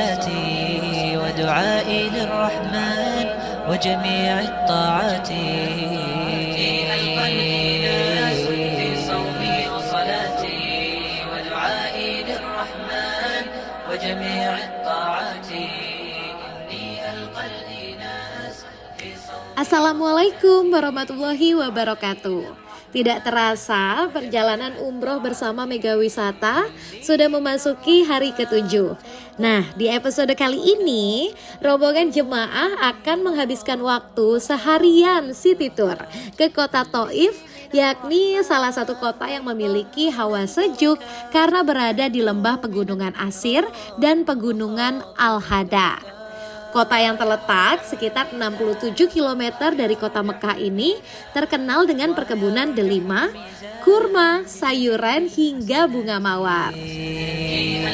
صلاتي ودعائي للرحمن وجميع الطاعات في صومي وصلاتي ودعائي للرحمن وجميع الطاعات إني ألقى الإناس في صومي. Assalamualaikum warahmatullahi wabarakatuh. Tidak terasa perjalanan umroh bersama Mega Wisata sudah memasuki hari ke-7. Nah, di episode kali ini rombongan jemaah akan menghabiskan waktu seharian city tour ke kota Thaif, yakni salah satu kota yang memiliki hawa sejuk karena berada di lembah pegunungan Asir dan pegunungan Al-Hada. Kota yang terletak sekitar 67 km dari kota Mekah ini terkenal dengan perkebunan delima, kurma, sayuran hingga bunga mawar. Ya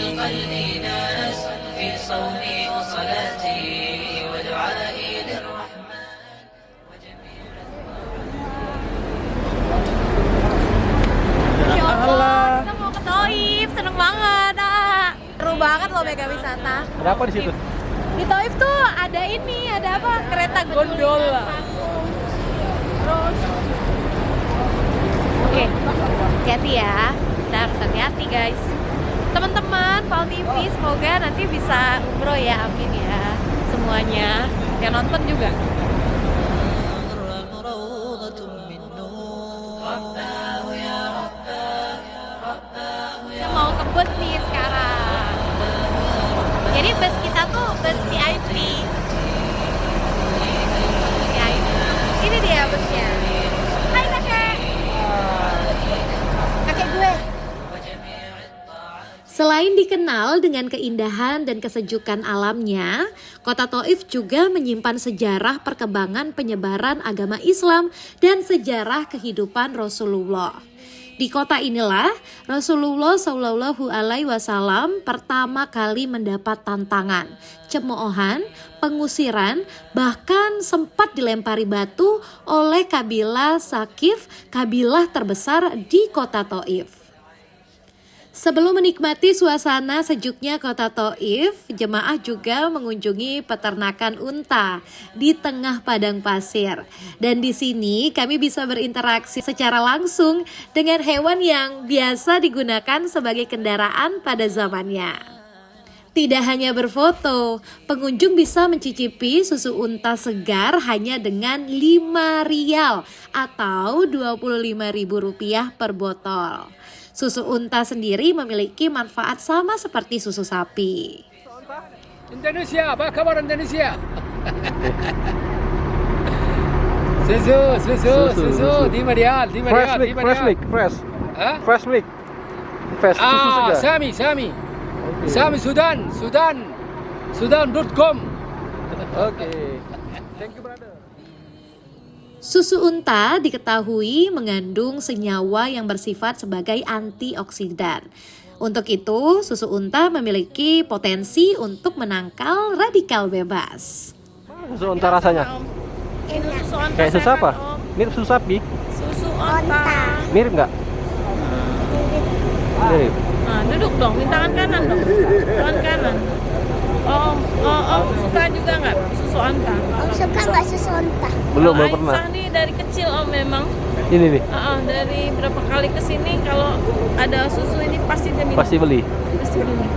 Allah, kita mau ke Thaif, seneng banget. Seru banget loh Mega Wisata. Ada apa di situ? Di Thaif tuh ada ini, ada apa? Kereta gondola. Terus, oke, hati-hati ya. Kita harus hati-hati guys. Teman-teman, Pal TV semoga nanti bisa umroh ya, amin ya. Semuanya, yang nonton juga. Kita mau ke bus nih sekarang. Jadi bus kita tuh bus VIP. Ini dia busnya. Hai kakek. Kakek gue. Selain dikenal dengan keindahan dan kesejukan alamnya, kota Thaif juga menyimpan sejarah perkembangan penyebaran agama Islam dan sejarah kehidupan Rasulullah. Di kota inilah Rasulullah Shallallahu Alaihi Wasallam pertama kali mendapat tantangan, cemoohan, pengusiran, bahkan sempat dilempari batu oleh kabilah Sakif, kabilah terbesar di kota Thaif. Sebelum menikmati suasana sejuknya kota Thaif, jemaah juga mengunjungi peternakan unta di tengah padang pasir. Dan di sini kami bisa berinteraksi secara langsung dengan hewan yang biasa digunakan sebagai kendaraan pada zamannya. Tidak hanya berfoto, pengunjung bisa mencicipi susu unta segar hanya dengan 5 rial atau Rp25.000 per botol. Susu unta sendiri memiliki manfaat sama seperti susu sapi. Indonesia, apa kabar Indonesia? Susu, di Marial. Fresh milk. Susu saja. Sami Sudan.com. Oke. Thank you brother. Susu unta diketahui mengandung senyawa yang bersifat sebagai antioksidan. Untuk itu, susu unta memiliki potensi untuk menangkal radikal bebas. Susu unta rasanya? Ini susu onta. Kayak susu apa? Mirip susu sapi? Susu onta. Mirip nggak? Mirip. Nah, duduk dong, tangan kanan dong. Tangan kanan. Suka juga nggak susu onta? Suka nggak susu onta? Belum pernah. Aisyah nih dari kecil memang. Ini nih. Dari berapa kali kesini kalau ada susu ini pasti dia minum. Pasti beli.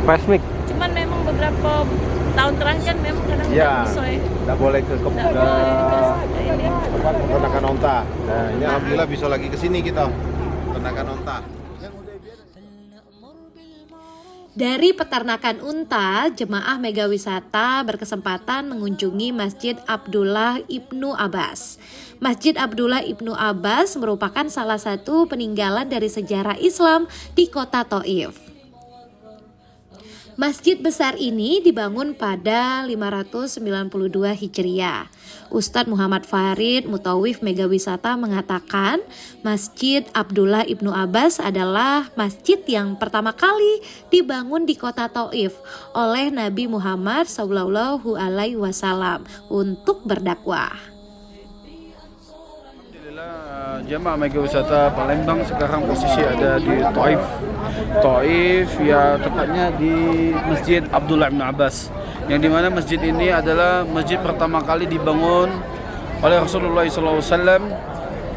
Fresh milk. Cuman memang beberapa tahun terakhir kan memang kadang nggak bisa ya. Nggak boleh ke Ini. tempat peternakan onta. Nah, ini alhamdulillah bisa lagi ke sini kita peternakan onta. Dari peternakan unta, jemaah Mega Wisata berkesempatan mengunjungi Masjid Abdullah Ibnu Abbas. Masjid Abdullah Ibnu Abbas merupakan salah satu peninggalan dari sejarah Islam di kota Thaif. Masjid besar ini dibangun pada 592 Hijriah. Ustadz Muhammad Farid Mutawif Mega Wisata mengatakan Masjid Abdullah Ibnu Abbas adalah masjid yang pertama kali dibangun di kota Thaif oleh Nabi Muhammad Shallallahu Alaihi Wasallam untuk berdakwah. Alhamdulillah jemaah mega wisata Palembang sekarang posisi ada di Taif. Taif ya tepatnya di Masjid Abdullah bin Abbas. Yang dimana masjid ini adalah masjid pertama kali dibangun oleh Rasulullah SAW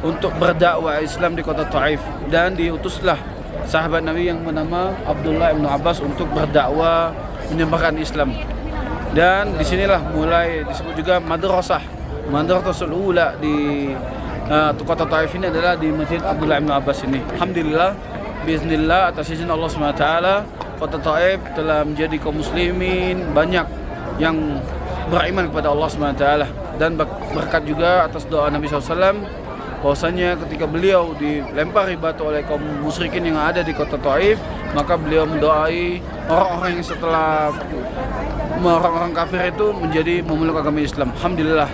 untuk berdakwah Islam di kota Taif, dan diutuslah sahabat Nabi yang bernama Abdullah bin Abbas untuk berdakwah menyebarkan Islam. Dan disinilah mulai disebut juga Madrasatul Ula di kota Taif ini adalah di Masjid Abdullah bin Abbas ini. Alhamdulillah, biiznillah atas izin Allah SWT, kota Taif telah menjadi kaum muslimin banyak yang beriman kepada Allah SWT, dan berkat juga atas doa Nabi SAW bahwasanya ketika beliau dilempari batu oleh kaum musyrikin yang ada di kota Taif, maka beliau mendoai orang-orang yang setelah orang-orang kafir itu menjadi memeluk agama Islam. Alhamdulillah,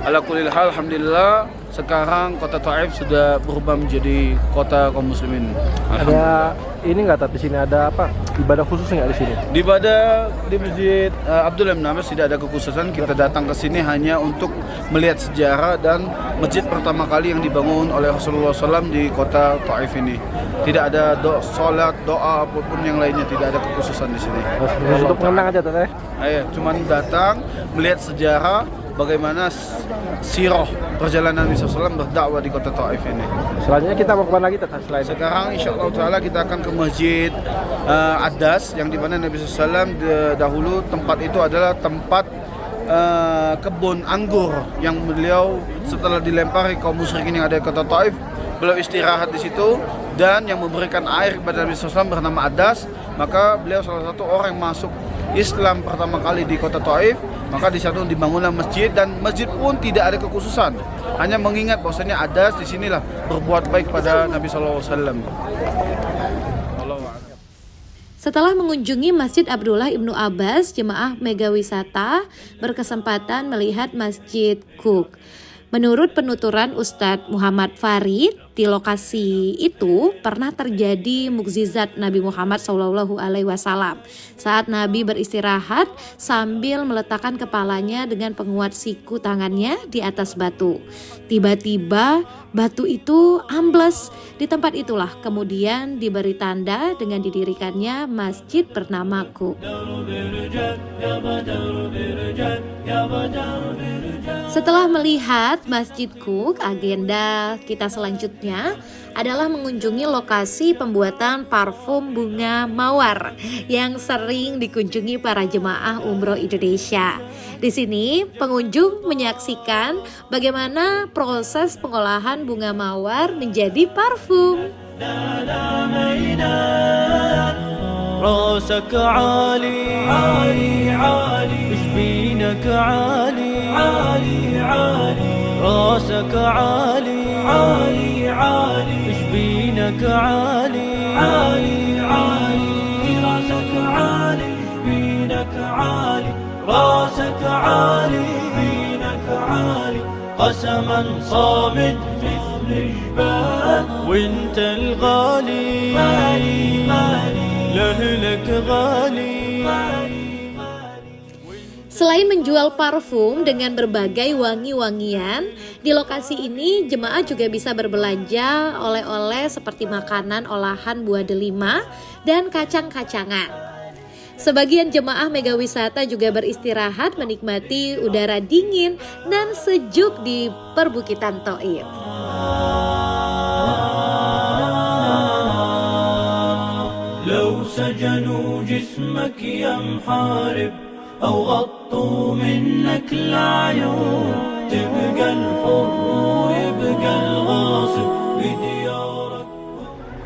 ala kulli hal, alhamdulillah sekarang kota Taif sudah berubah menjadi kota kaum muslimin. Ada ini nggak, tapi sini ada apa ibadah khusus nggak di sini? Di ibadah di Masjid Abdullah bin Abbas tidak ada kekhususan. Kita datang ke sini hanya untuk melihat sejarah dan masjid pertama kali yang dibangun oleh Rasulullah SAW di kota Taif ini. Tidak ada sholat, doa apapun yang lainnya, tidak ada kekhususan di sini. Untuk mengenang aja teteh. Cuman datang melihat sejarah bagaimana sirah perjalanan Nabi SAW berdakwah di kota Taif ini. Selanjutnya kita mau kemana lagi teteh selain? Sekarang insyaAllah ta'ala kita akan ke Masjid Ad-Das, yang dimana Nabi SAW dahulu tempat itu adalah tempat kebun anggur yang beliau setelah dilempari kaum musyrikin yang ada di kota Taif, beliau istirahat di situ, dan yang memberikan air kepada Nabi SAW bernama Ad-Das. Maka beliau salah satu orang yang masuk Islam pertama kali di kota Taif. Maka di sana dibangunlah masjid, dan masjid pun tidak ada kekhususan, hanya mengingat bahwasanya Ad-Das di sinilah berbuat baik pada Nabi SAW. Setelah mengunjungi Masjid Abdullah ibnu Abbas, jemaah mega wisata berkesempatan melihat Masjid Cook. Menurut penuturan Ustadz Muhammad Farid, di lokasi itu pernah terjadi mukjizat Nabi Muhammad SAW saat Nabi beristirahat sambil meletakkan kepalanya dengan penguat siku tangannya di atas batu. Tiba-tiba batu itu ambles. Di tempat itulah kemudian diberi tanda dengan didirikannya masjid bernama Cook. Setelah melihat Masjid Cook, agenda kita selanjutnya adalah mengunjungi lokasi pembuatan parfum bunga mawar yang sering dikunjungi para jemaah umroh Indonesia. Di sini pengunjung menyaksikan bagaimana proses pengolahan bunga mawar menjadi parfum. راسك عالي عالي عالي جبينك عالي عالي عالي راسك عالي عالي عالي جبينك عالي عالي عالي راسك عالي جبينك عالي راسك عالي جبينك عالي قسما صامد مثل جبال وانت الغالي مالي مالي Selain menjual parfum dengan berbagai wangi-wangian, di lokasi ini jemaah juga bisa berbelanja oleh-oleh seperti makanan olahan buah delima dan kacang-kacangan. Sebagian jemaah mega wisata juga beristirahat menikmati udara dingin dan sejuk di perbukitan Taif. سجنوا جسمك يا محارب أو غطوا منك العيون تبقى الحر ويبقى الغاصب بديارك.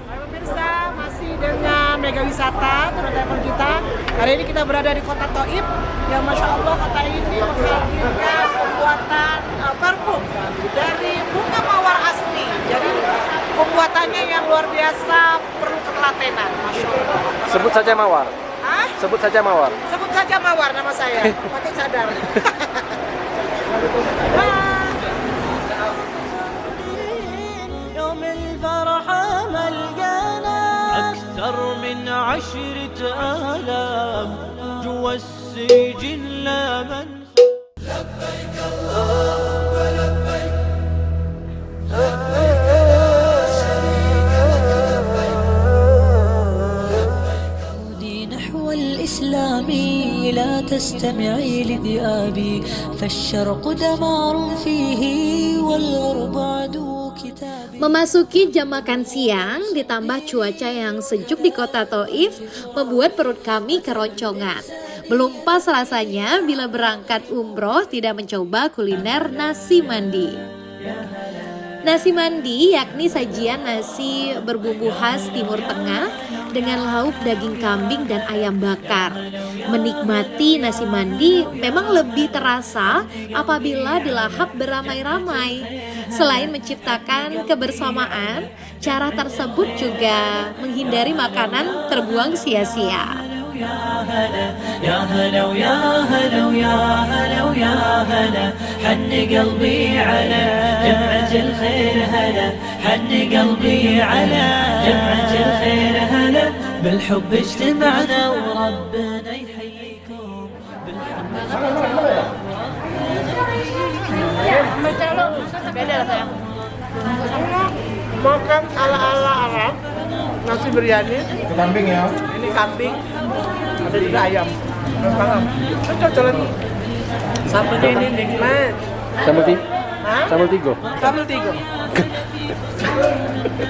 Pemirsa, masih dengan mega wisata teman-teman kita. Hari ini kita berada di kota Taif yang Masya Allah kota ini menghadirkan pembuatan parfum dari bunga mawar asli. Jadi pembuatannya yang luar biasa, perlu ketelatenan, Masya Allah. Sebut saja mawar. Hah? Sebut saja mawar. Sebut saja mawar nama saya, pakai cadar. يوم الفرح ملقانا أكثر من 10,000 جوا السجن لا من لبيك اللهم لبيك لبيك لا تستمعي لذئابي فالشرق دمار فيه والغرب عدو كتابي. Memasuki jam makan siang ditambah cuaca yang sejuk di kota Thaif membuat perut kami keroncongan. Belum pas rasanya bila berangkat umroh tidak mencoba kuliner nasi mandi. Nasi mandi yakni sajian nasi berbumbu khas Timur Tengah dengan lauk daging kambing dan ayam bakar. Menikmati nasi mandi memang lebih terasa apabila dilahap beramai-ramai. Selain menciptakan kebersamaan, cara tersebut juga menghindari makanan terbuang sia-sia. يا هلا ويا هلا ويا هلا ويا هلا حن قلبي على جمعة الخير هلا حن قلبي على جمعة الخير هلا بالحب اجتمعنا وربنا يحييكم Beda rasanya. Makan ala-ala Arab, nasi biryani, Kambing ya. ini kambing, ada juga ayam. Cocolan sambelnya ini nikmat. Sambal tigo. Hah? Sambal tigo. Sambal tiga.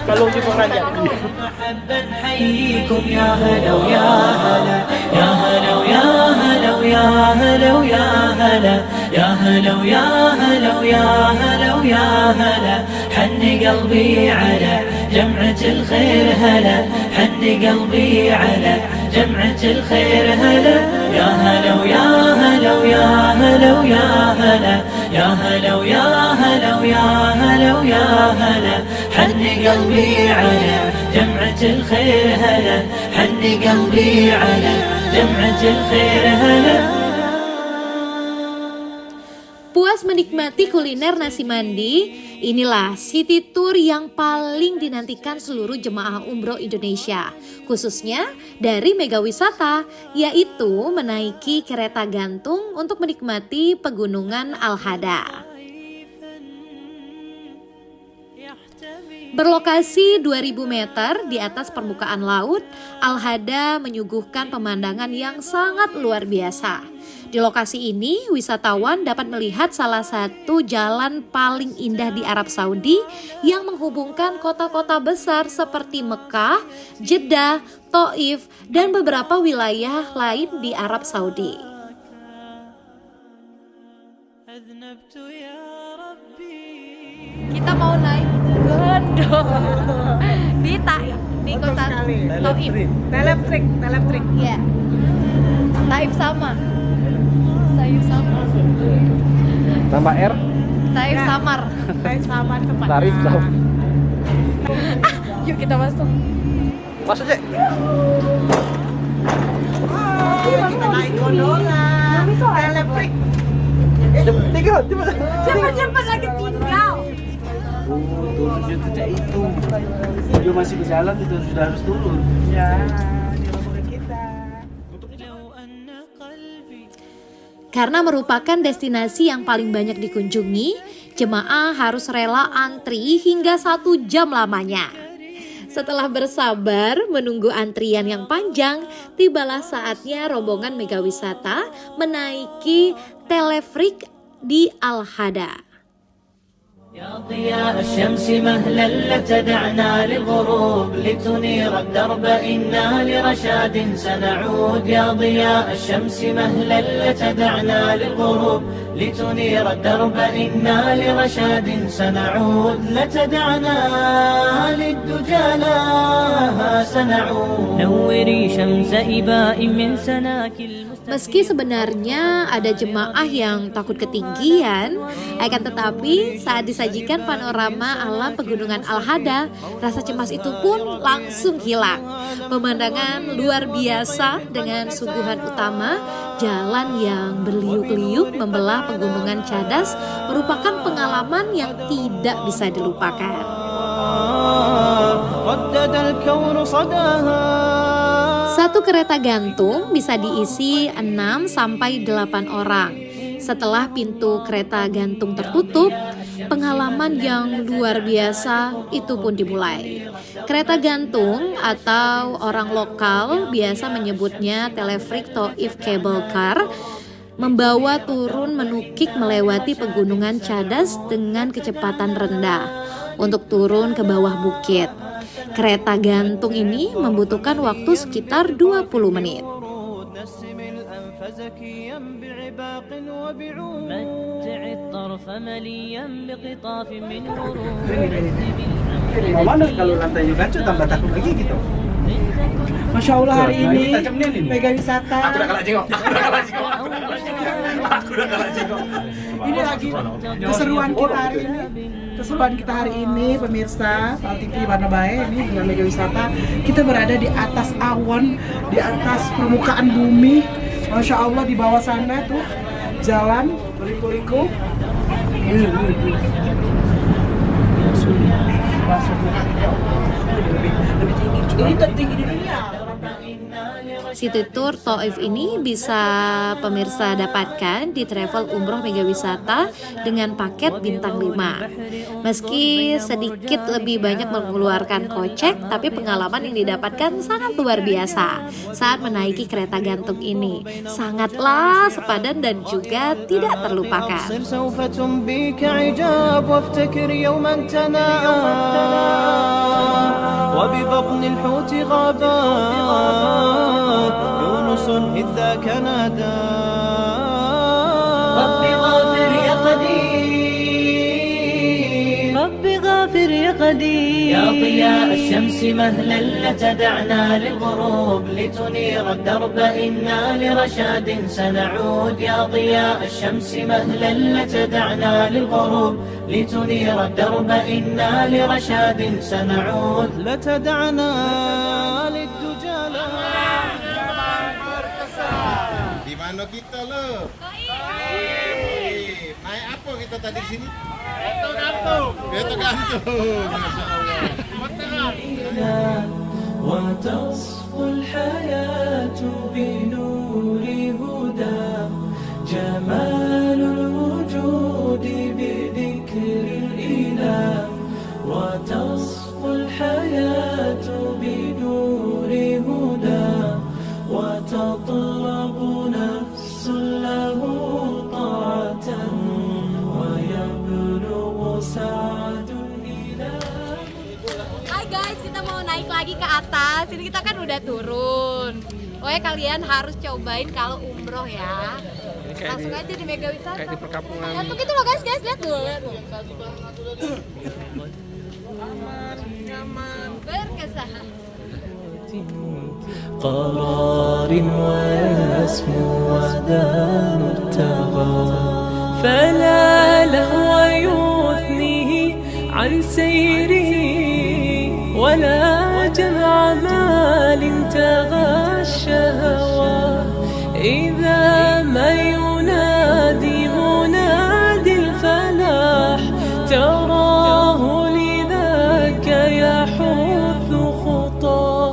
Kalau di Pengajian. مرحبا نحييكم يا هلا ويا هلا يا هلا ويا هلا ويا هلا ويا هلا يا هلا ويا هلا ويا هلا ويا هلا حن قلبي على جمعة الخير هلا حن قلبي على جمعة الخير هلا يا هلا ويا هلا ويا هلا ويا هلا يا هلا ويا هلا ويا هلا ويا هلا حن قلبي على جمعة الخير هلا حن قلبي على جمعة الخير هلا. Puas menikmati kuliner nasi mandi, inilah city tour yang paling dinantikan seluruh jemaah umroh Indonesia, khususnya dari Mega Wisata, yaitu menaiki kereta gantung untuk menikmati pegunungan Al-Hada. Berlokasi 2000 meter di atas permukaan laut, Al-Hada menyuguhkan pemandangan yang sangat luar biasa. Di lokasi ini, wisatawan dapat melihat salah satu jalan paling indah di Arab Saudi yang menghubungkan kota-kota besar seperti Mekah, Jeddah, Thaif, dan beberapa wilayah lain di Arab Saudi. Kita mau naik gondong di Thaif, di kota Thaif. Teleptrik. Iya. Thaif sama. Thaif sama. Tambah R. Thaif Ya. samar. Kayak sama tempat. Tarif sama. Yuk kita masuk. Masuk aja. Kita naik gondola. Teleptrik. Cepat lagi tinggal. Turun tidak itu. Dia masih berjalan itu sudah harus turun. Ya, di rombongan kita. Karena merupakan destinasi yang paling banyak dikunjungi, jemaah harus rela antri hingga 1 jam lamanya. Setelah bersabar menunggu antrian yang panjang, tibalah saatnya rombongan Mega Wisata menaiki telefrik di Al-Hada. يا ضياء الشمس مهلا لتدعنا للغروب لتنير الدرب إنا لرشاد سنعود يا ضياء الشمس مهلا لتدعنا للغروب لتنير الدرب إنا لرشاد سنعود لتدعنا للدجى لها سنعود نوري شمس إباء من سناك Meski sebenarnya ada jemaah yang takut ketinggian, akan tetapi saat disajikan panorama alam pegunungan Al-Hada, rasa cemas itu pun langsung hilang. Pemandangan luar biasa dengan suguhan utama, jalan yang berliuk-liuk membelah pegunungan Cadas merupakan pengalaman yang tidak bisa dilupakan. Satu kereta gantung bisa diisi 6 sampai 8 orang. Setelah pintu kereta gantung tertutup, pengalaman yang luar biasa itu pun dimulai. Kereta gantung atau orang lokal biasa menyebutnya Telefrik Thaif Cable Car membawa turun menukik melewati pegunungan Cadas dengan kecepatan rendah untuk turun ke bawah bukit. Kereta gantung ini membutuhkan waktu sekitar 20 menit. Mana kalau lantainya gancu tambah takut lagi gitu. Masya Allah hari ini Mega Wisata. Aku udah kalah jengok. Ini lagi keseruan kita hari ini. Keseruan kita hari ini pemirsa Pal TV Warna Bae ini dengan Mega Wisata. Kita berada di atas awan, di atas permukaan bumi. Masya Allah di bawah sana tuh jalan berliku-liku. Ini tertinggi di dunia. City Tour Thaif ini bisa pemirsa dapatkan di travel umroh Mega Wisata dengan paket bintang 5. Meski sedikit lebih banyak mengeluarkan kocek, tapi pengalaman yang didapatkan sangat luar biasa saat menaiki kereta gantung ini. Sangatlah sepadan dan juga tidak terlupakan. وببطن الحوت غابات يونس إذ ذاك نادى رب غافر يا قدير رب غافر يا قدير يا ضياء الشمس مهلا لا تدعنا للغروب لتنير الدرب إنا لرشاد سنعود يا ضياء الشمس مهلا لا تدعنا للغروب لتنير الدرب إنا لرشاد سنعود لا تدعنا للدجى Di mana kita lo? Naik apa kita tadi sini? Kereta gantung. Kereta gantung. وتصفو الحياة بنور هدى جمال الوجود بذكر الإله وتصفو الحياة بنور هدى وتطلب نفس له طاعة ويبلغ سعد الإله. Hai guys, kita mau naik lagi ke atas. Ini kita kan udah turun. Pokoknya kalian harus cobain kalau umroh ya. Langsung aja di Mega Wisata. Kayak di perkampungan. Ya tuh gitu loh guys, lihat dulu, lihat dulu. Berkesan. قرار ويسمو وذا مرتضى فلا لهو يثنيه عن سيره ولا جمع مال تغشى هواه إذا ما ينادي منادي الفلاح تراه لذاك يحث خطاه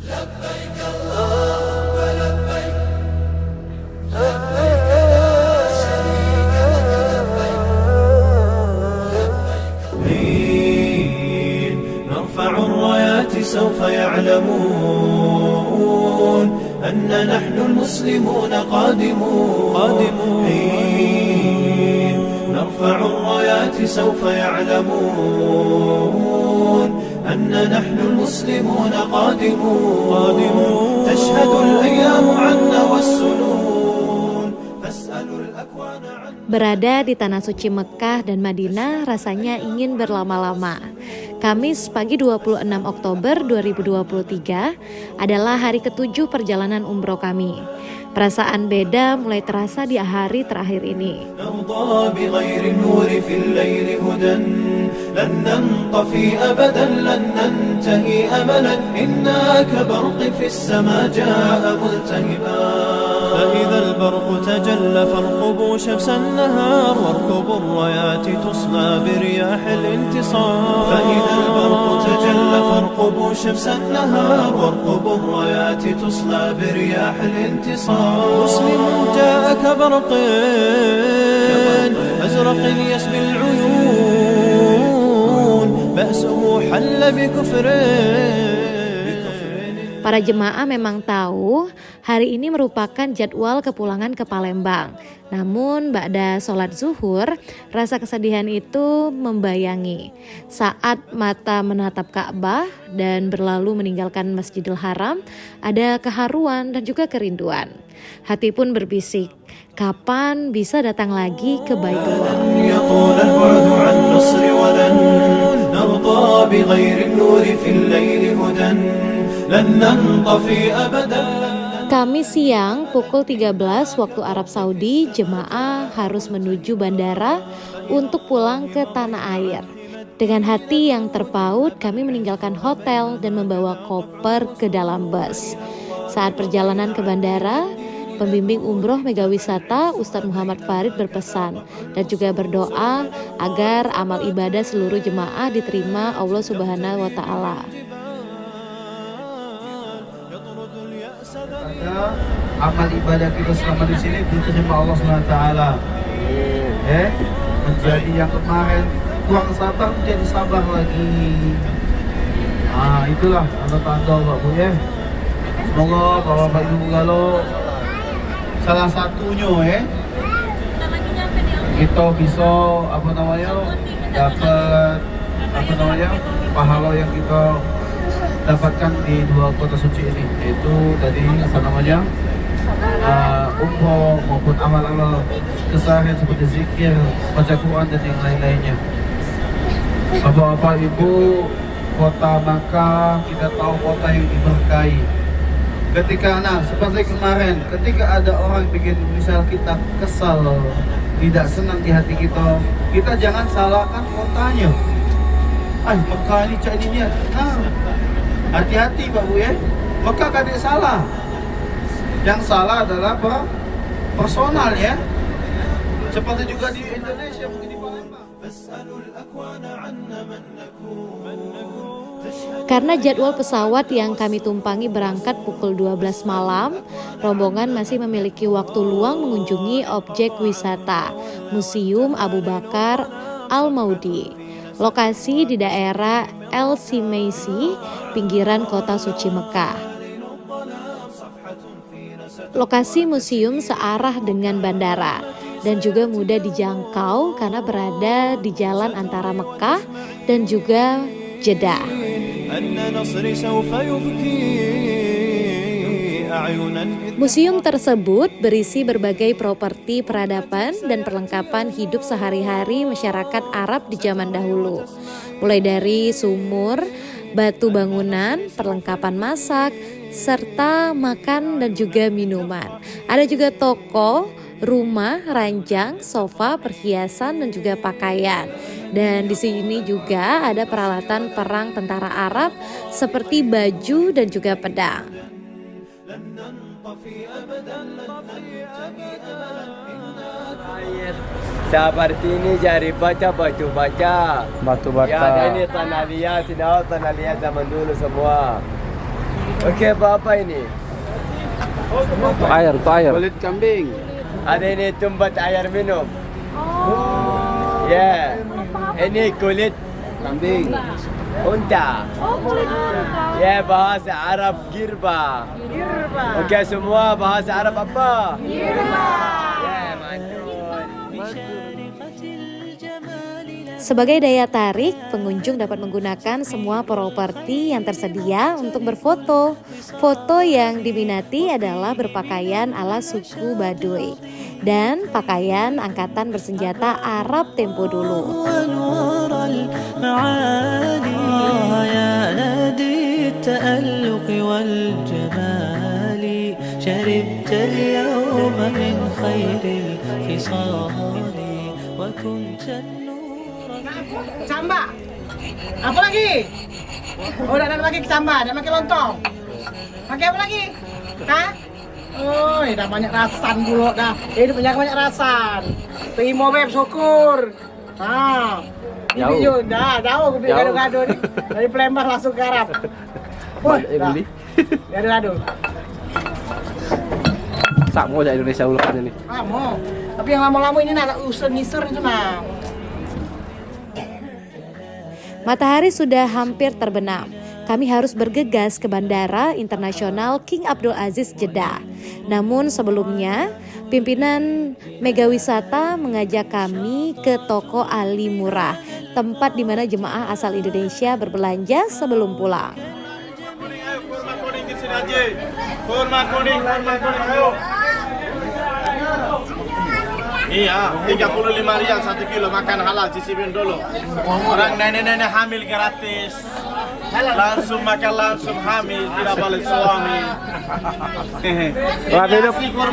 لبيك اللهم لبيك حين نرفع الرايات سوف يعلمون أن نحن المسلمون قادمون حين نرفع الرايات سوف يعلمون أن نحن المسلمون قادمون تشهد الأيام عنا والسنون فاسألوا الأكوان عنا. Berada di tanah suci Mekah dan Madinah rasanya ingin berlama-lama. Kamis pagi 26 Oktober 2023 adalah hari ke-7 perjalanan umroh kami. Perasaan beda mulai terasa di hari terakhir ini. فإذا البرق تجلى فارقبوا شمس النهار واركبوا الرايات تصلى برياح الانتصار فإذا البرق تجلى فارقبوا شمس النهار واركبوا الرايات تصلى برياح الانتصار مسلم جاء كبرق أزرق يسبي العيون بأسه حل بكفر. Para jemaah memang tahu hari ini merupakan jadwal kepulangan ke Palembang. Namun ba'da sholat zuhur, rasa kesedihan itu membayangi. Saat mata menatap Ka'bah dan berlalu meninggalkan Masjidil Haram, ada keharuan dan juga kerinduan. Hati pun berbisik, kapan bisa datang lagi ke Baitullah? يطول البعد عن نصر ولن نرضى بغير النور في الليل هدى لن ننطفي أبدا. Kamis siang pukul 13 waktu Arab Saudi, jemaah harus menuju bandara untuk pulang ke tanah air. Dengan hati yang terpaut, kami meninggalkan hotel dan membawa koper ke dalam bus. Saat perjalanan ke bandara, pembimbing umroh Megawisata Ustadz Muhammad Farid berpesan dan juga berdoa agar amal ibadah seluruh jemaah diterima Allah Subhanahu wa Ta'ala. Amal ibadah kita selama di sini diterima Allah SWT. Menjadi yang kemarin kurang sabar menjadi sabar lagi. Itulah tanda-tanda Pak Bu ya. Semoga Bapak Ibu kalau salah satunya kita bisa dapat pahala yang kita dapatkan di dua kota suci ini, yaitu tadi umroh maupun amal-amal keseharian seperti zikir, baca Quran dan yang lain-lainnya. Bapak-bapak Ibu, kota Makkah kita tahu kota yang diberkahi. Seperti kemarin, ketika ada orang bikin misal kita kesal, tidak senang di hati kita, kita jangan salahkan kotanya. Mekah ini cak ini niat. Hati-hati Pak Bu ya. Mekah kadang salah. Yang salah adalah personal ya. Seperti juga di Indonesia mungkin di Palembang. Karena jadwal pesawat yang kami tumpangi berangkat pukul 12 malam, rombongan masih memiliki waktu luang mengunjungi objek wisata Museum Abu Bakar Al-Maudi. Lokasi di daerah El Simeisi, pinggiran kota suci Mekah. Lokasi museum searah dengan bandara dan juga mudah dijangkau karena berada di jalan antara Mekah dan juga Jeddah. Museum tersebut berisi berbagai properti peradaban dan perlengkapan hidup sehari-hari masyarakat Arab di zaman dahulu. Mulai dari sumur, batu bangunan, perlengkapan masak, serta makan dan juga minuman. Ada juga toko, rumah, ranjang, sofa, perhiasan dan juga pakaian. Dan di sini juga ada peralatan perang tentara Arab seperti baju dan juga pedang. Seperti ini jari baca batu baca. Ya ada ini tanah liat, tanah liat zaman dulu semua. Oke, apa ini? Air. Kulit kambing. Ada ini tumbat air minum. Ya. Ini kulit Kambing. unta. Kulit unta. Ya, bahasa Arab girba. Oke, semua bahasa Arab apa? Girba. Ya, mantul. Sebagai daya tarik, pengunjung dapat menggunakan semua properti yang tersedia untuk berfoto. Foto yang diminati adalah berpakaian ala suku Baduy dan pakaian angkatan bersenjata Arab tempo dulu. Kecamba. Apa lagi? Udah ada pakai kecamba, ada pakai lontong. Pakai apa lagi? Hah? Oh, dah banyak rasan dulu dah. Ini banyak rasan. Terima beb, syukur. Jauh aku beli gado-gado nih. Dari Palembang langsung ke Arab. Wah, beli. Gado-gado. Sak mau dari Indonesia ulukan ini. Mau. Tapi yang lama-lama ini nak usur-nisur itu nah. Matahari sudah hampir terbenam. Kami harus bergegas ke Bandara Internasional King Abdul Aziz Jeddah. Namun sebelumnya, pimpinan Mega Wisata mengajak kami ke toko Ali Murah, tempat di mana jemaah asal Indonesia berbelanja sebelum pulang. Iya, 35 rial 1 kilo makan halal, cicipin dulu. Orang nenek-nenek hamil gratis. Langsung makan langsung hamil, tidak boleh suami.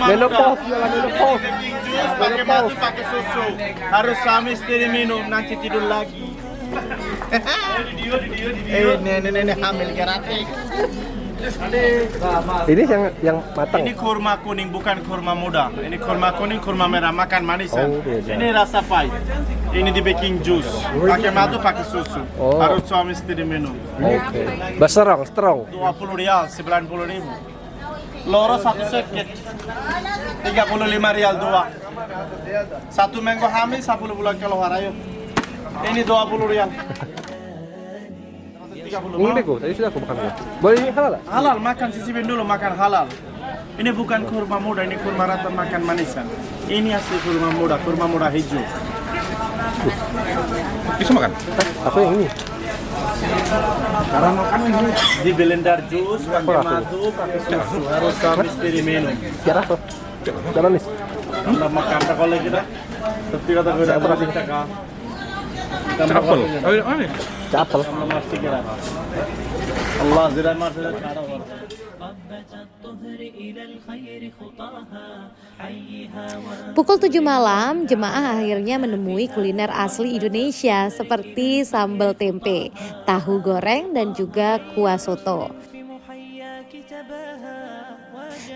Menopause, Pakai batu, pakai susu. Harus suami istri minum, nanti tidur lagi. Nenek-nenek hamil gratis. Ini yang matang. Ini kurma kuning, bukan kurma muda. Ini kurma kuning, kurma merah, makan manisan. Ini rasa pahit. Ini di baking juice. Pakai madu, pakai susu. Harus suami istri minum. Oke. Berserong, strong. 20 rial, 90 ribu. Loro 1 seket. 35 rial 2. 1 minggu hamil, 10 bulan keluar, ayo. Ini 20 rial. Ini bego, tadi sudah aku makan. Boleh ini halal? Halal, makan cicipin dulu, makan halal. Ini bukan kurma muda, ini kurma rata makan manisan. Ini asli kurma muda hijau. Bisa makan? Aku yang ini. Karena makan ini di blender jus, pakai madu, pakai susu. Harus suami istri minum. Cara apa? Cara nih. Kita makan tak oleh kita. Tapi kata gue dah berarti cakap. Capel. Oh, ini. Capel. Allah zira masih cara. Pukul 7 malam, jemaah akhirnya menemui kuliner asli Indonesia seperti sambal tempe, tahu goreng, dan juga kuah soto.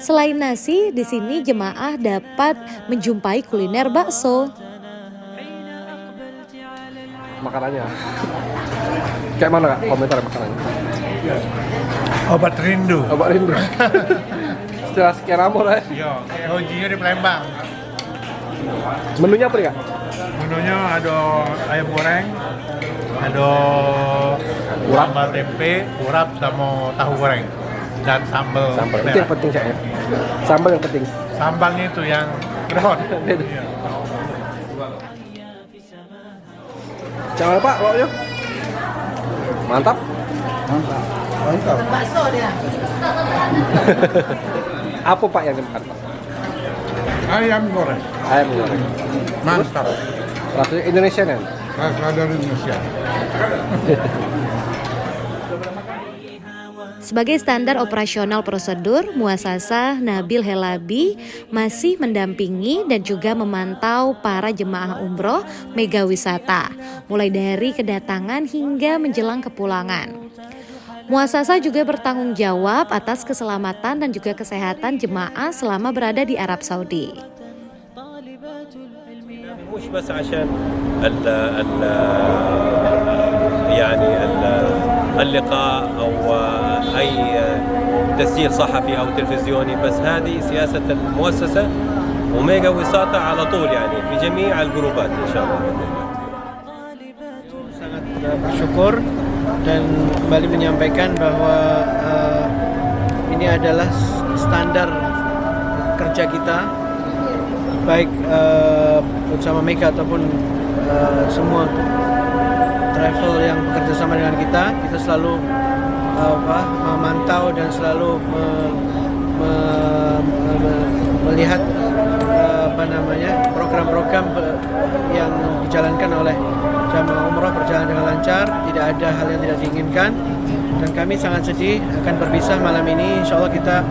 Selain nasi, di sini jemaah dapat menjumpai kuliner bakso. Makanannya. Kayak mana Kak? Komentar makanannya. Obat rindu. Obat rindu. Setelah sekian lama lah ya. Iya, kayak hojinya di Palembang. Menunya apa nih Kak? Menunya ada ayam goreng, ada sambal tempe, urap sama tahu goreng dan sambal. Sambal. Itu yang penting saya. Sambal yang penting. Sambalnya itu yang kedon. Iya. Jangan lupa yuk. Mantap. Mantap. Bakso dia. Apa Pak yang dimakan Pak? Ayam goreng. Ayam goreng. Mantap. Rasanya Indonesia kan? Rasa dari Indonesia. Sebagai standar operasional prosedur, Muasasah Nabil Helabi masih mendampingi dan juga memantau para jemaah umroh Mega Wisata, mulai dari kedatangan hingga menjelang kepulangan. Muasasah juga bertanggung jawab atas keselamatan dan juga kesehatan jemaah selama berada di Arab Saudi. مش بس عشان يعني اللقاء أو أي تسجيل صحفي أو تلفزيوني، بس هذه سياسة المؤسسة وميجا وساطة على طول يعني في جميع الجروبات إن شاء الله. Sangat bersyukur dan kembali menyampaikan bahwa ini adalah standar kerja kita, baik bersama Mega ataupun semua travel yang bekerja sama dengan kita selalu memantau dan selalu melihat program-program yang dijalankan oleh jamaah umroh berjalan dengan lancar, tidak ada hal yang tidak diinginkan, dan kami sangat sedih akan berpisah malam ini. Insya Allah kita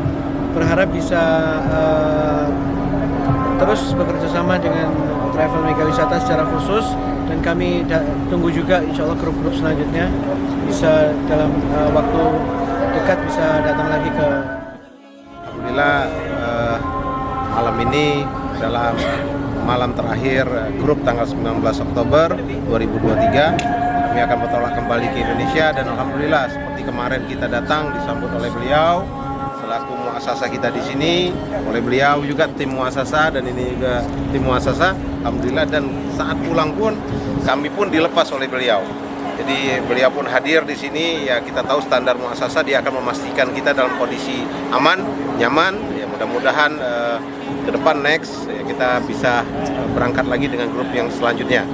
berharap bisa terus bekerja sama dengan Travel Mega Wisata secara khusus, dan kami tunggu juga insya Allah grup-grup selanjutnya bisa dalam waktu dekat bisa datang lagi ke. Alhamdulillah malam ini adalah malam terakhir grup tanggal 19 Oktober 2023. Kami akan bertolak kembali ke Indonesia, dan alhamdulillah seperti kemarin kita datang disambut oleh beliau selaku muasasah kita di sini, oleh beliau juga tim muasasah, dan ini juga tim muasasah. Alhamdulillah, dan saat pulang pun kami pun dilepas oleh beliau. Jadi beliau pun hadir di sini, ya kita tahu standar muasasah, dia akan memastikan kita dalam kondisi aman, nyaman. Ya mudah-mudahan ke depan next ya, kita bisa berangkat lagi dengan grup yang selanjutnya. Ya,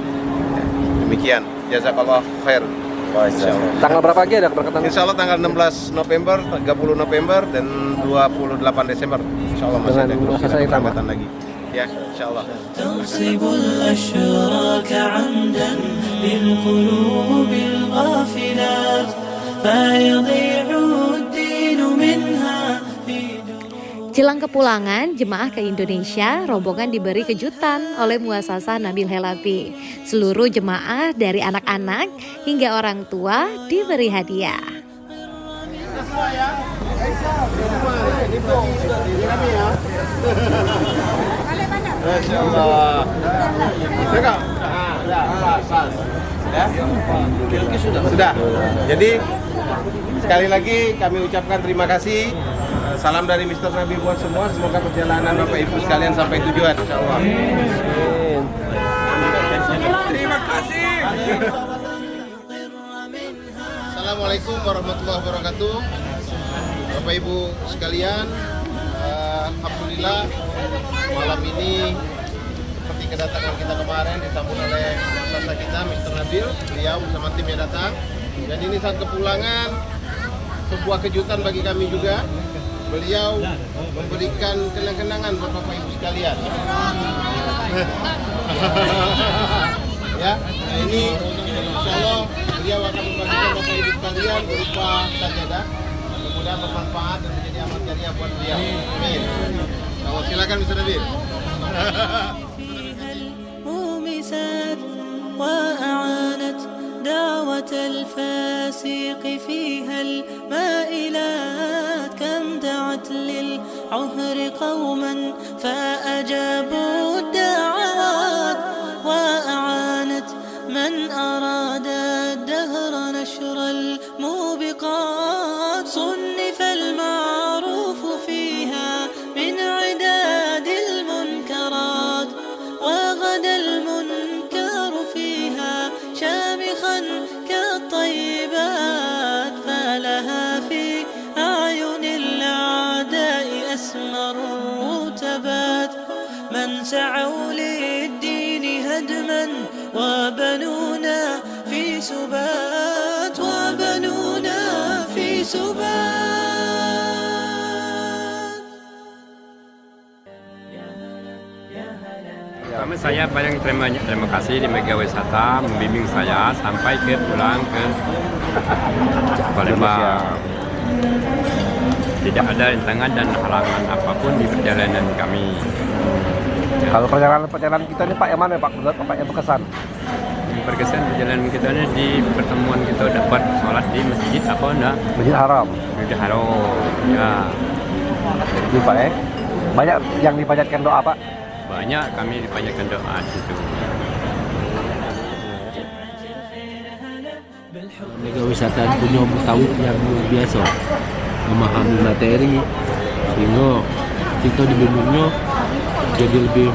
demikian. Jazakallah khair. Tanggal berapa lagi ada keberangkatan? Insya Allah tanggal 16 November, 30 November, dan 28 Desember. Insya Allah masih ada grup keberangkatan lagi. Ya, insya Allah. تغصب الأشراك عمدا للقلوب الغافلات فيضيع الدين منها. Jelang kepulangan jemaah ke Indonesia, rombongan diberi kejutan oleh Muasasah Nabil Helapi. Seluruh jemaah dari anak-anak hingga orang tua diberi hadiah. Sudah. Jadi sekali lagi kami ucapkan terima kasih. Salam dari Mr. Nabi buat semua. Semoga perjalanan Bapak Ibu sekalian sampai tujuan, insyaallah. Terima kasih. Assalamualaikum warahmatullahi wabarakatuh. Bapak Ibu sekalian, alhamdulillah malam ini seperti kedatangan kita kemarin disambut oleh muasasah kita Mr. Nabil, beliau bersama timnya datang. Dan ini saat kepulangan sebuah kejutan bagi kami juga. Beliau memberikan kenang-kenangan buat Bapak Ibu sekalian. Ya, nah ini insya Allah beliau akan membagikan Bapak Ibu sekalian berupa sajadah. Mudah-mudahan bermanfaat dan menjadi amal jariah buat beliau. Amin. Nah, silakan Mr. Nabil. وأعانت دعوة الفاسق فيها المائلات كم دعت للعهر قوما فأجابوا الدعوات وأعانت من أراد الدهر نشر الموبقات صنف المعروف فيها من عداد المنكرات وغدا المنكر فيها شامخا كالطيبات فلها في أعين الأعداء أسمى الرتبات من سعوا للدين هدما وبنونا في سبات وبنونا في سبات. Saya banyak terima kasih di Mega Wisata membimbing saya sampai pulang ke Palembang. Tidak ada rintangan dan halangan apapun di perjalanan kami. Kalau perjalanan kita ini Pak, yang mana Pak? Pak yang berkesan? Berkesan perjalanan kita ini di pertemuan kita dapat sholat di masjid apa enggak? Masjid Haram. Masjid Haram. Ya. Ini Pak banyak yang dipanjatkan doa Pak. Banyak kami dipanjatkan doa di situ. Mega Wisata punya pengetahuan yang luar biasa, memahami materi, sehingga kita dibimbingnya jadi lebih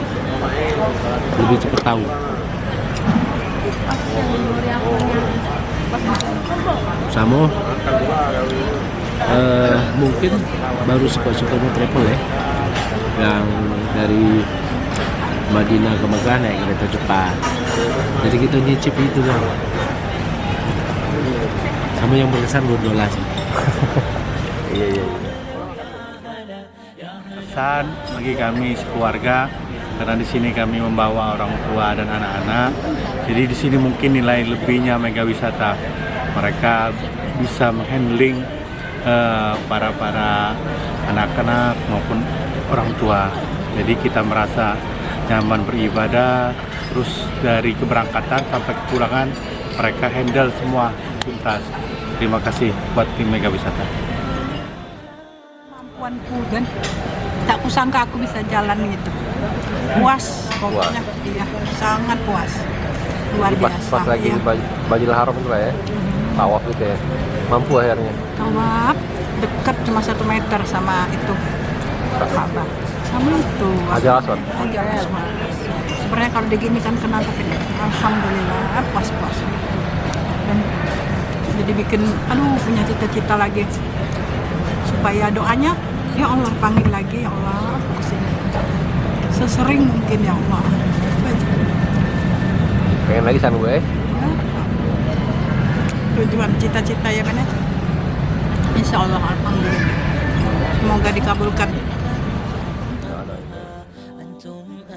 cepat tahu. Sama mungkin baru suka-sukanya travel ya, yang dari Madinah ke Mekah naik kereta cepat. Jadi kita nyicip itu kan. Sama yang berkesan gondola sih. Iya. Pesan bagi kami sekeluarga, karena di sini kami membawa orang tua dan anak-anak. Jadi di sini mungkin nilai lebihnya Mega Wisata. Mereka bisa menghandling para anak-anak maupun orang tua. Jadi kita merasa nyaman beribadah, terus dari keberangkatan sampai kepulangan mereka handle semua tuntas. Terima kasih buat tim Mega Wisata. Kemampuanku dan tak kusangka aku bisa jalan gitu. Puas pokoknya, iya sangat puas. Luar biasa. Pas lagi di Masjidil Haram itu lah ya, tawaf gitu ya, mampu akhirnya. Tawaf dekat cuma 1 meter sama itu Ka'bah. Sama itu. Hajar Aswad. Sebenarnya kalau digini kan kenal tapi alhamdulillah puas-puas. Jadi bikin punya cita-cita lagi supaya doanya ya Allah panggil lagi ya Allah kesini sesering mungkin ya Allah. Pengen lagi sana gue. Tujuan cita-cita ya kan ya. Insya Allah alhamdulillah. Semoga dikabulkan.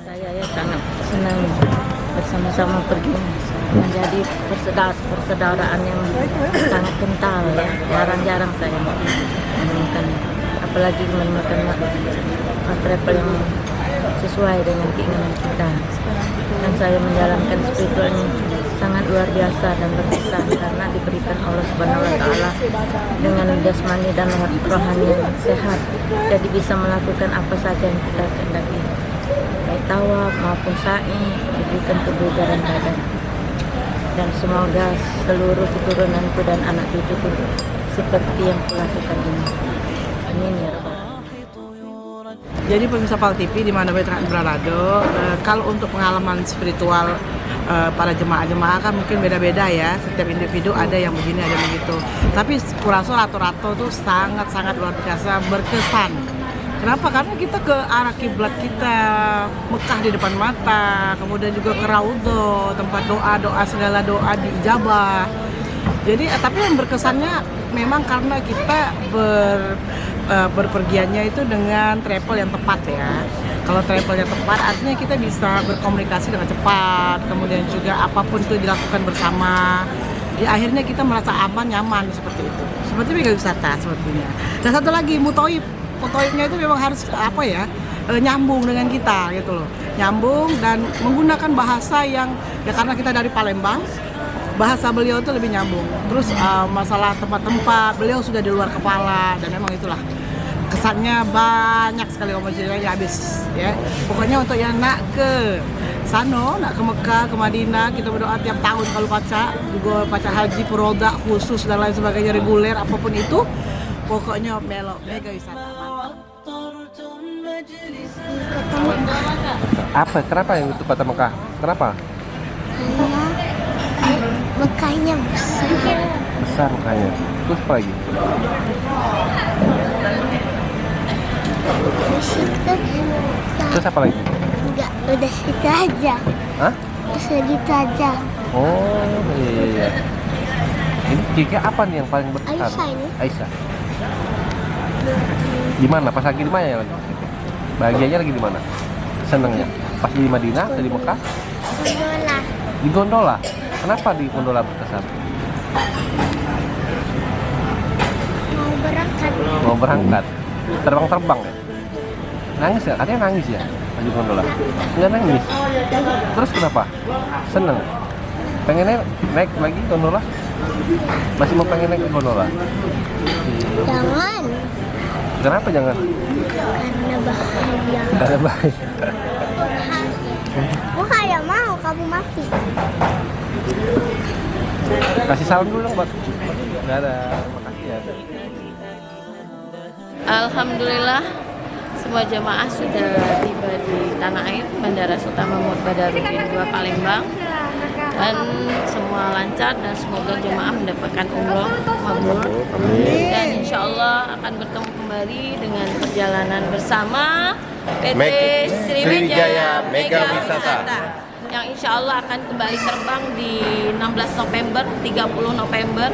Saya ya sangat senang bersama-sama pergi menjadi persaudaraan yang sangat kental ya. Jarang-jarang saya menemukan, apalagi menemukan travel yang sesuai dengan keinginan kita. Dan saya menjalankan spiritual ini sangat luar biasa dan berkesan karena diberikan Allah Subhanahu wa taala dengan jasmani dan rohani yang sehat. Jadi bisa melakukan apa saja yang kita kehendaki. Baik tawaf maupun sa'i, diberikan kebugaran badan. Dan semoga seluruh keturunanku dan anak cucuku seperti yang kulakukan ini. Amin ya Rabbal. Jadi pemirsa PAL TV di mana berada, kalau untuk pengalaman spiritual para jemaah-jemaah kan mungkin beda-beda ya. Setiap individu ada yang begini, ada yang begitu. Tapi kurasa rata-rata tuh sangat-sangat luar biasa berkesan. Kenapa? Karena kita ke arah kiblat kita, Mekah di depan mata, kemudian juga ke Raudhah, tempat doa-doa segala doa diijabah. Jadi tapi yang berkesannya memang karena kita berpergiannya itu dengan travel yang tepat ya. Kalau travel yang tepat artinya kita bisa berkomunikasi dengan cepat, kemudian juga apapun itu dilakukan bersama. Di akhirnya kita merasa aman, nyaman seperti itu. Seperti mega wisata sepertinya. Dan satu lagi Mutoibnya itu memang harus nyambung dengan kita gitu loh. Nyambung dan menggunakan bahasa yang ya karena kita dari Palembang, bahasa beliau itu lebih nyambung. Terus masalah tempat-tempat beliau sudah di luar kepala dan memang itulah kesannya banyak sekali ceritanya habis ya. Pokoknya untuk yang nak ke Sano, nak ke Mekah, ke Madinah, kita berdoa tiap tahun kalau juga paca haji, puroda khusus dan lain sebagainya reguler apapun itu, pokoknya mega wisata. Apa? Kenapa yang itu kota Mekah? Kenapa? Mekahnya besar. Besar Mekahnya. Terus apa lagi? Terus apa lagi? Enggak, udah situ aja. Hah? Segitu aja. Oh iya. Ini kira apa nih yang paling besar? Aisyah ini. Aisyah. Gimana? Pas lagi di mana ya? Bahagianya lagi di mana? Senengnya? Pas di Madinah atau di Mekah? Gondola. Di gondola? Kenapa di gondola berkesan? Mau berangkat. Terbang-terbang ya? Nangis ya? Katanya nangis ya? Di gondola? Nggak nangis? Terus kenapa? Seneng? Pengennya naik lagi gondola? Masih mau pengen naik gondola? Jangan. Kenapa jangan? Karena bahaya. Karena bahaya. Bahaya mau kamu mati. Kasih salam dulu dong buat. Nggak ada. Makasih ya. Alhamdulillah semua jemaah sudah tiba di Tanah Air, Bandara Sultan Mahmud Badarudin II Palembang, dan semua lancar dan semoga jemaah mendapatkan umroh mabrur dan insya Allah akan bertemu kembali dengan perjalanan bersama PT Sriwijaya Mega Wisata yang insya Allah akan kembali terbang di 16 November, 30 November,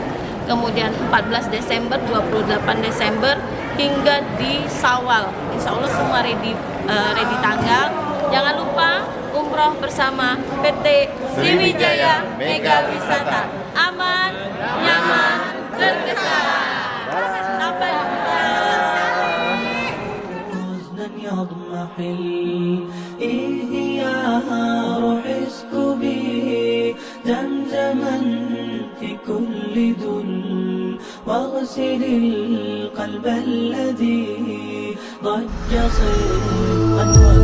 kemudian 14 Desember, 28 Desember hingga di Syawal. Insya Allah semua ready tanggal. Jangan lupa umroh bersama PT Sriwijaya Mega Wisata. Aman, nyaman, berkesan. Sampai jumpa. واغسل القلب الذي ضج صدقا